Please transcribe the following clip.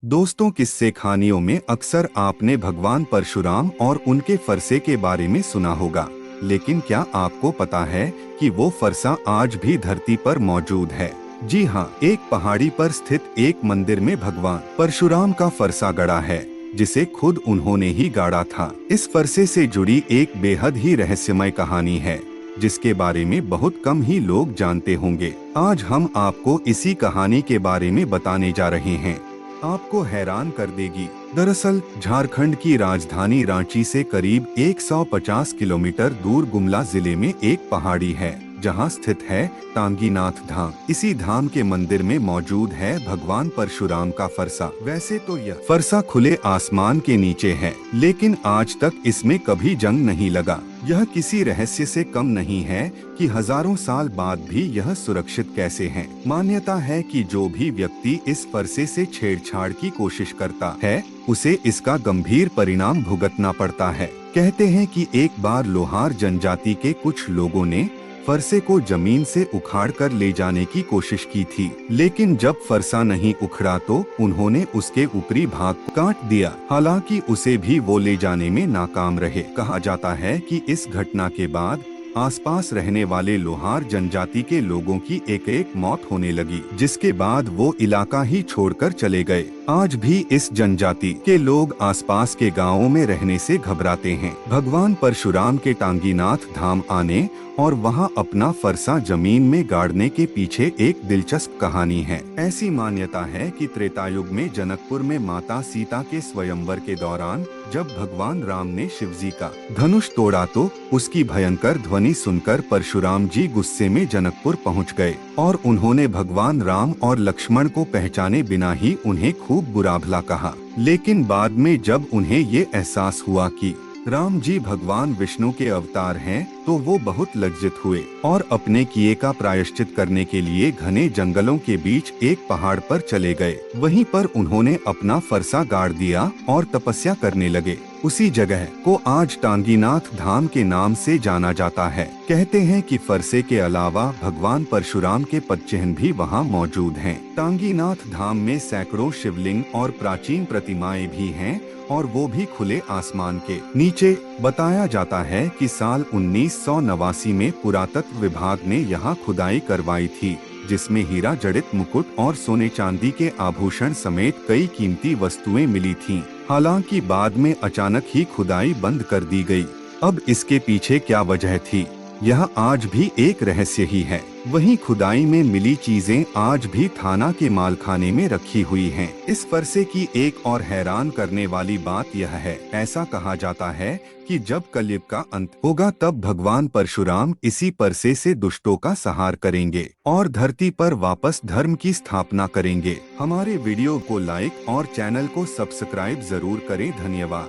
दोस्तों, किस्से कहानियों में अक्सर आपने भगवान परशुराम और उनके फरसे के बारे में सुना होगा। लेकिन क्या आपको पता है कि वो फरसा आज भी धरती पर मौजूद है? जी हाँ, एक पहाड़ी पर स्थित एक मंदिर में भगवान परशुराम का फरसा गड़ा है, जिसे खुद उन्होंने ही गाड़ा था। इस फरसे से जुड़ी एक बेहद ही रहस्यमय कहानी है, जिसके बारे में बहुत कम ही लोग जानते होंगे। आज हम आपको इसी कहानी के बारे में बताने जा रहे हैं। आपको हैरान कर देगी। दरअसल झारखंड की राजधानी रांची से करीब 150 किलोमीटर दूर गुमला जिले में एक पहाड़ी है, जहां स्थित है टांगीनाथ धाम। इसी धाम के मंदिर में मौजूद है भगवान परशुराम का फरसा। वैसे तो यह फरसा खुले आसमान के नीचे है, लेकिन आज तक इसमें कभी जंग नहीं लगा। यह किसी रहस्य से कम नहीं है कि हजारों साल बाद भी यह सुरक्षित कैसे है। मान्यता है कि जो भी व्यक्ति इस फरसे से छेड़छाड़ की कोशिश करता है, उसे इसका गंभीर परिणाम भुगतना पड़ता है। कहते हैं कि एक बार लोहार जनजाति के कुछ लोगों ने फरसे को जमीन से उखाड़कर ले जाने की कोशिश की थी, लेकिन जब फरसा नहीं उखड़ा तो उन्होंने उसके ऊपरी भाग को काट दिया। हालांकि उसे भी वो ले जाने में नाकाम रहे। कहा जाता है कि इस घटना के बाद आसपास रहने वाले लोहार जनजाति के लोगों की एक एक मौत होने लगी, जिसके बाद वो इलाका ही छोड़कर चले गए। आज भी इस जनजाति के लोग आसपास के गांवों में रहने से घबराते हैं। भगवान परशुराम के टांगीनाथ धाम आने और वहां अपना फरसा जमीन में गाड़ने के पीछे एक दिलचस्प कहानी है। ऐसी मान्यता है कि त्रेतायुग में जनकपुर में माता सीता के स्वयंवर के दौरान जब भगवान राम ने शिवजी का धनुष तोड़ा तो उसकी भयंकर ध्वनि सुनकर परशुराम जी गुस्से में जनकपुर पहुंच गए और उन्होंने भगवान राम और लक्ष्मण को पहचाने बिना ही उन्हें खूब बुरा भला कहा। लेकिन बाद में जब उन्हें ये एहसास हुआ कि राम जी भगवान विष्णु के अवतार हैं, तो वो बहुत लज्जित हुए और अपने किए का प्रायश्चित करने के लिए घने जंगलों के बीच एक पहाड़ पर चले गए। वहीं पर उन्होंने अपना फरसा गाड़ दिया और तपस्या करने लगे। उसी जगह को आज टांगीनाथ धाम के नाम से जाना जाता है। कहते हैं कि फरसे के अलावा भगवान परशुराम के पदचिह्न भी वहां मौजूद हैं। टांगीनाथ धाम में सैकड़ों शिवलिंग और प्राचीन प्रतिमाएं भी हैं, और वो भी खुले आसमान के नीचे। बताया जाता है कि साल 1989 में पुरातत्व विभाग ने यहाँ खुदाई करवाई थी, जिसमें हीरा जड़ित मुकुट और सोने चांदी के आभूषण समेत कई कीमती वस्तुएं मिली थीं। हालांकि बाद में अचानक ही खुदाई बंद कर दी गई। अब इसके पीछे क्या वजह थी, यह आज भी एक रहस्य ही है। वहीं खुदाई में मिली चीजें आज भी थाना के मालखाने में रखी हुई हैं। इस फरसे की एक और हैरान करने वाली बात यह है, ऐसा कहा जाता है कि जब कलयुग का अंत होगा तब भगवान परशुराम इसी फरसे से दुष्टों का संहार करेंगे और धरती पर वापस धर्म की स्थापना करेंगे। हमारे वीडियो को लाइक और चैनल को सब्सक्राइब जरूर करें। धन्यवाद।